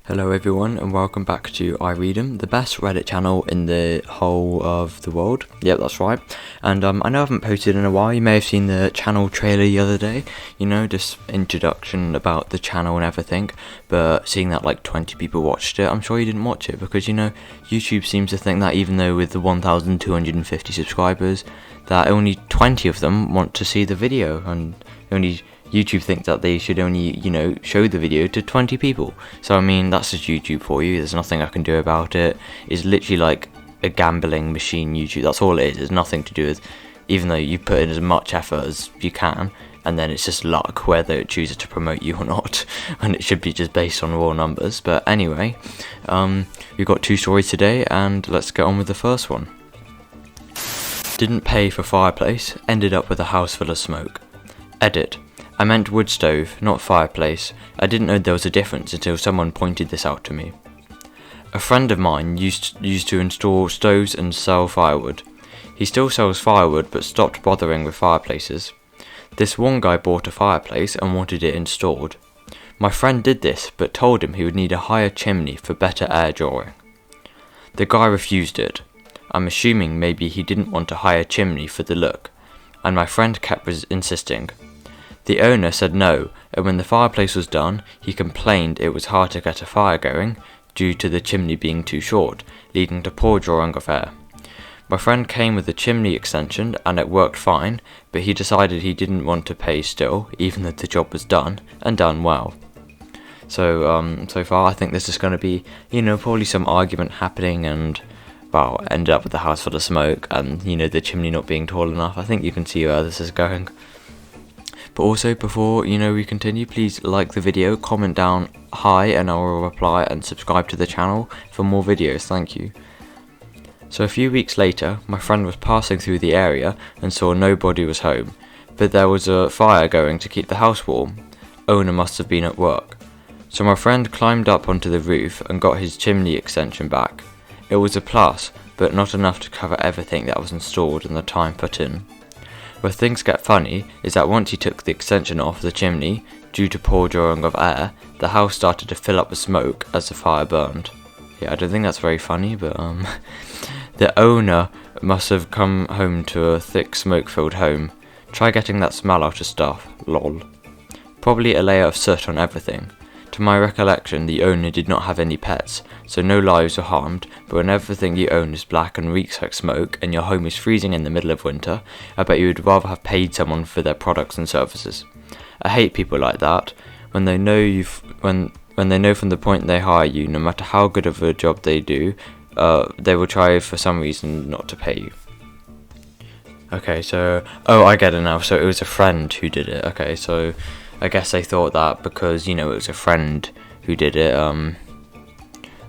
Hello everyone and welcome back to I Read 'em, the best Reddit channel in the whole of the world. Yep, that's right. And I know I haven't posted in a while. You may have seen the channel trailer the other day, you know, just introduction about the channel and everything, but seeing that like 20 people watched it, I'm sure you didn't watch it because, you know, YouTube seems to think that even though with the 1,250 subscribers, that only 20 of them want to see the video, and only YouTube thinks that they should only, you know, show the video to 20 people. So I mean, that's just YouTube for you. There's nothing I can do about it. It's literally like a gambling machine, YouTube. That's all it is. There's nothing to do with, even though you put in as much effort as you can, and then it's just luck whether it chooses to promote you or not. And it should be just based on raw numbers. But anyway, we've got two stories today, and let's get on with the first one. Didn't pay for fireplace, ended up with a house full of smoke. Edit. I meant wood stove, not fireplace. I didn't know there was a difference until someone pointed this out to me. A friend of mine used to install stoves and sell firewood. He still sells firewood but stopped bothering with fireplaces. This one guy bought a fireplace and wanted it installed. My friend did this but told him he would need a higher chimney for better air drawing. The guy refused it. I'm assuming maybe he didn't want a higher chimney for the look, and my friend kept insisting. The owner said no, and when the fireplace was done, he complained it was hard to get a fire going due to the chimney being too short, leading to poor drawing of air. My friend came with a chimney extension and it worked fine, but he decided he didn't want to pay still, even though the job was done, and done well. So, so far I think this is going to be, you know, probably some argument happening and, well, end up with the house full of smoke and, you know, the chimney not being tall enough. I think you can see where this is going. But also, before, you know, we continue, please like the video, comment down hi and I will reply, and subscribe to the channel for more videos, thank you. So a few weeks later, my friend was passing through the area and saw nobody was home, but there was a fire going to keep the house warm. Owner must have been at work. So my friend climbed up onto the roof and got his chimney extension back. It was a plus, but not enough to cover everything that was installed and the time put in. Where things get funny is that once he took the extension off the chimney, due to poor drawing of air, the house started to fill up with smoke as the fire burned. Yeah, I don't think that's very funny, but the owner must have come home to a thick smoke-filled home. Try getting that smell out of stuff, lol. Probably a layer of soot on everything. To my recollection, the owner did not have any pets, so no lives were harmed, but when everything you own is black and reeks like smoke, and your home is freezing in the middle of winter, I bet you would rather have paid someone for their products and services. I hate people like that, when they know when they know from the point they hire you, no matter how good of a job they do, they will try for some reason not to pay you. Okay, so, oh, I get it now, so it was a friend who did it. Okay, so I guess they thought that because, you know, it was a friend who did it,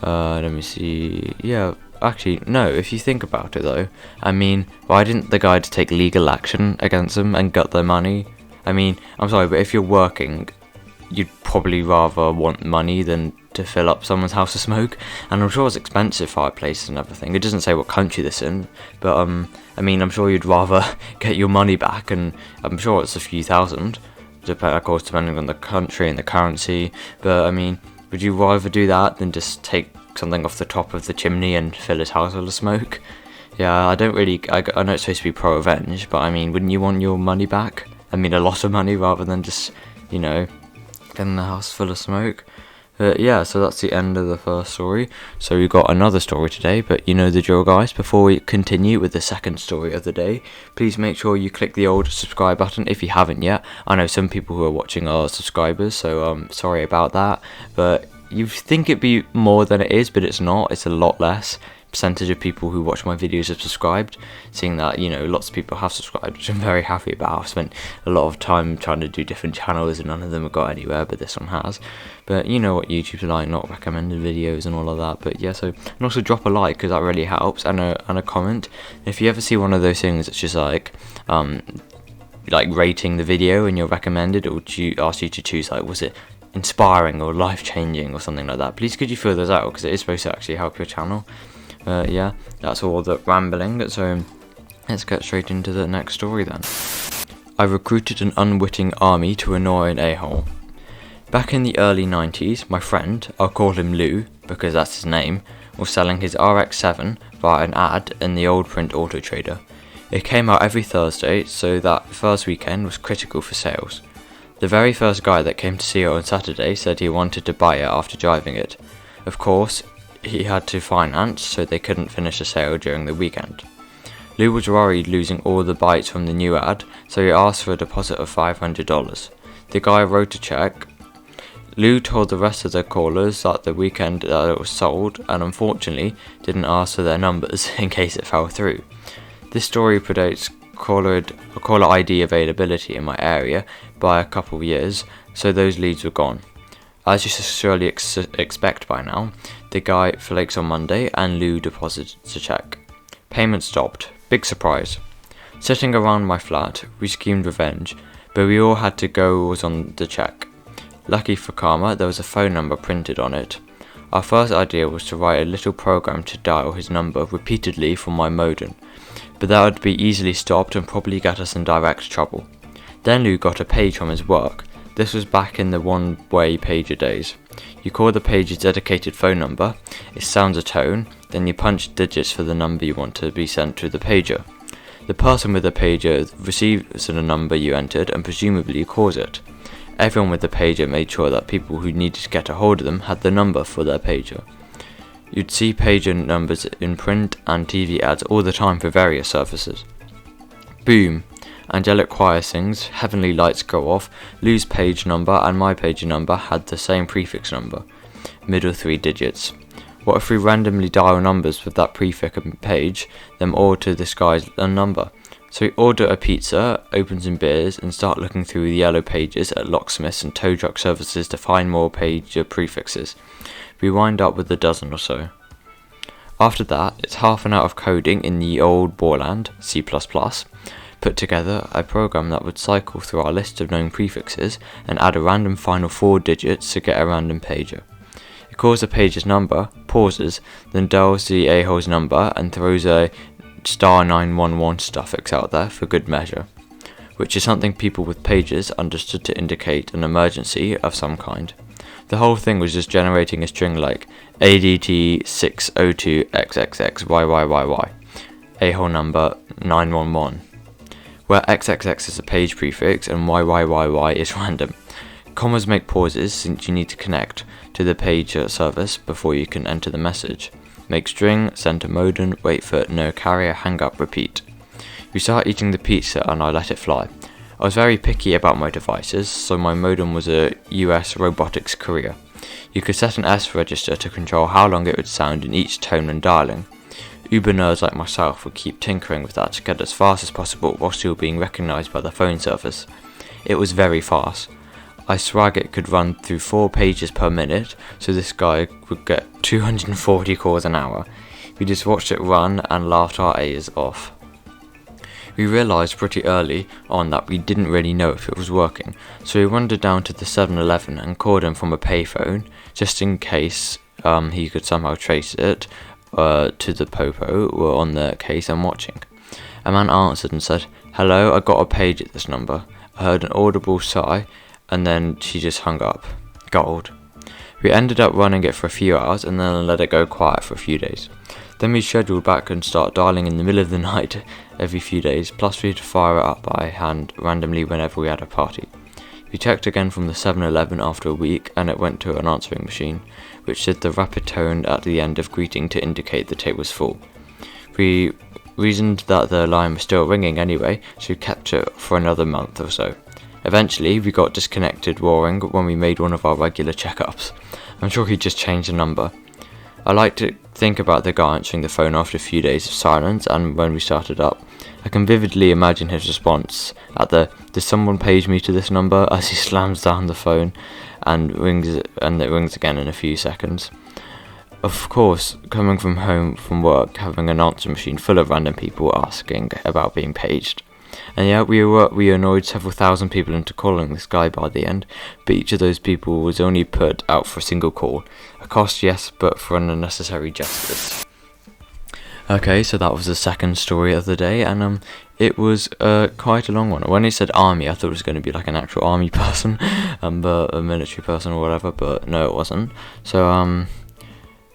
let me see, yeah, actually, no, if you think about it though, I mean, why didn't the guy take legal action against them and get their money? I mean, I'm sorry, but if you're working, you'd probably rather want money than to fill up someone's house with smoke, and I'm sure it's expensive, fireplaces and everything. It doesn't say what country this in, but, I mean, I'm sure you'd rather get your money back, and I'm sure it's a few thousand. Of course, depending on the country and the currency, but I mean, would you rather do that than just take something off the top of the chimney and fill his house full of smoke? Yeah, I don't really, I know it's supposed to be ProRevenge, but I mean, wouldn't you want your money back? I mean, a lot of money rather than just, you know, getting the house full of smoke. Yeah, so that's the end of the first story. So we've got another story today, but you know the drill, guys. Before we continue with the second story of the day, please make sure you click the old subscribe button if you haven't yet. I know some people who are watching are subscribers, so sorry about that. But you think it'd be more than it is, but it's not. It's a lot less. Percentage of people who watch my videos have subscribed, seeing that, you know, lots of people have subscribed, which I'm very happy about. I've spent a lot of time trying to do different channels and none of them have got anywhere, but this one has. But you know what YouTube's like, not recommended videos and all of that. But yeah, so, and also drop a like, because that really helps, and a comment. If you ever see one of those things that's just like rating the video and you're recommended, or ask you to choose, like, was it inspiring or life-changing or something like that, please could you fill those out, because it is supposed to actually help your channel. Yeah, that's all the rambling, so let's get straight into the next story then. I recruited an unwitting army to annoy an a-hole. Back in the early 90s, my friend, I'll call him Lou because that's his name, was selling his RX-7 via an ad in the old print auto trader. It came out every Thursday, so that first weekend was critical for sales. The very first guy that came to see it on Saturday said he wanted to buy it after driving it. Of course, he had to finance, so they couldn't finish the sale during the weekend. Lou was worried losing all the bites from the new ad, so he asked for a deposit of $500. The guy wrote a check. Lou told the rest of the callers that the weekend that it was sold, and unfortunately didn't ask for their numbers in case it fell through. This story predates caller ID availability in my area by a couple of years, so those leads were gone. As you should surely expect by now, the guy flakes on Monday and Lou deposits a check. Payment stopped. Big surprise. Sitting around my flat, we schemed revenge, but we all had to go was on the check. Lucky for karma, there was a phone number printed on it. Our first idea was to write a little program to dial his number repeatedly from my modem, but that would be easily stopped and probably get us in direct trouble. Then Lou got a page from his work. This was back in the one-way pager days. You call the pager's dedicated phone number, it sounds a tone, then you punch digits for the number you want to be sent to the pager. The person with the pager receives the number you entered and presumably calls it. Everyone with the pager made sure that people who needed to get a hold of them had the number for their pager. You'd see pager numbers in print and TV ads all the time for various services. Boom! Angelic choir sings, heavenly lights go off, Lou's page number and my pager number had the same prefix number, middle 3 digits. What if we randomly dial numbers with that prefix and page, them all to this guy's number? So we order a pizza, open some beers, and start looking through the yellow pages at locksmiths and tow truck services to find more pager prefixes. We wind up with a dozen or so. After that, it's half an hour of coding in the old Borland, C++, put together a program that would cycle through our list of known prefixes and add a random final 4 digits to get a random pager. It calls the pager's number, pauses, then dials the a-hole's number and throws a *911 suffix out there for good measure, which is something people with pagers understood to indicate an emergency of some kind. The whole thing was just generating a string like ADT 602XXXYYYY, a-hole number 911, where XXX is a page prefix and YYYY is random. Commas make pauses since you need to connect to the pager service before you can enter the message. Make string, send to modem, wait for no carrier, hang up, repeat. We start eating the pizza and I let it fly. I was very picky about my devices, so my modem was a US robotics courier. You could set an S register to control how long it would sound in each tone when dialing. Uber nerds like myself would keep tinkering with that to get as fast as possible while still being recognised by the phone service. It was very fast. I swag it could run through 4 pages per minute, so this guy would get 240 calls an hour. We just watched it run and laughed our ears off. We realised pretty early on that we didn't really know if it was working, so we wandered down to the 7-Eleven and called him from a payphone, just in case he could somehow trace it to the popo were on the case and watching. A man answered and said, "Hello, I got a page at this number." I heard an audible sigh, and then she just hung up. Gold. We ended up running it for a few hours and then let it go quiet for a few days. Then we scheduled back and start dialing in the middle of the night every few days, plus we had to fire it up by hand randomly whenever we had a party. We checked again from the 7-Eleven after a week and it went to an answering machine, which did the rapid tone at the end of greeting to indicate the tape was full. We reasoned that the line was still ringing anyway, so we kept it for another month or so. Eventually, we got disconnected roaring when we made one of our regular checkups. I'm sure he just changed the number. I like to think about the guy answering the phone after a few days of silence, and when we started up, I can vividly imagine his response at the "Did someone page me to this number?" as he slams down the phone and it rings again in a few seconds. Of course, coming from home from work, having an answer machine full of random people asking about being paged. And yeah, we annoyed several thousand people into calling this guy by the end, but each of those people was only put out for a single call. A cost, yes, but for an unnecessary justice. Okay, so that was the second story of the day, and it was quite a long one. When he said army, I thought it was going to be like an actual army person, but a military person or whatever, but no, it wasn't. So,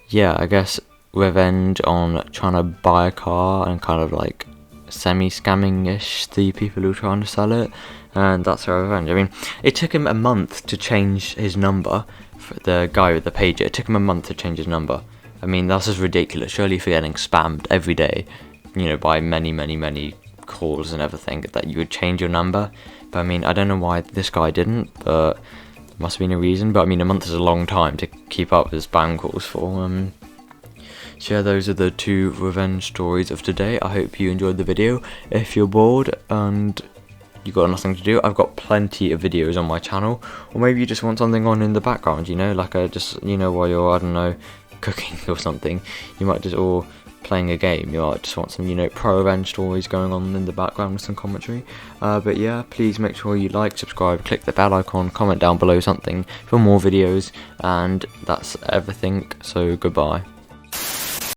yeah, I guess revenge on trying to buy a car and kind of like semi-scamming-ish the people who are trying to sell it, and that's her revenge. I mean, it took him a month to change his number, for the guy with the pager. It took him a month to change his number. I mean, that's just ridiculous. Surely if you're getting spammed every day, you know, by many calls and everything, that you would change your number. But I mean, I don't know why this guy didn't, but there must have been a reason. But I mean, a month is a long time to keep up with spam calls for. So yeah, those are the 2 revenge stories of today. I hope you enjoyed the video. If you're bored and you got nothing to do, I've got plenty of videos on my channel, or maybe you just want something on in the background, you know, like just, you know, while you're, I don't know, cooking or something, you might just, or playing a game, you might just want some, you know, ProRevenge stories going on in the background with some commentary. But yeah, please make sure you like, subscribe, click the bell icon, comment down below something for more videos, and that's everything, so goodbye.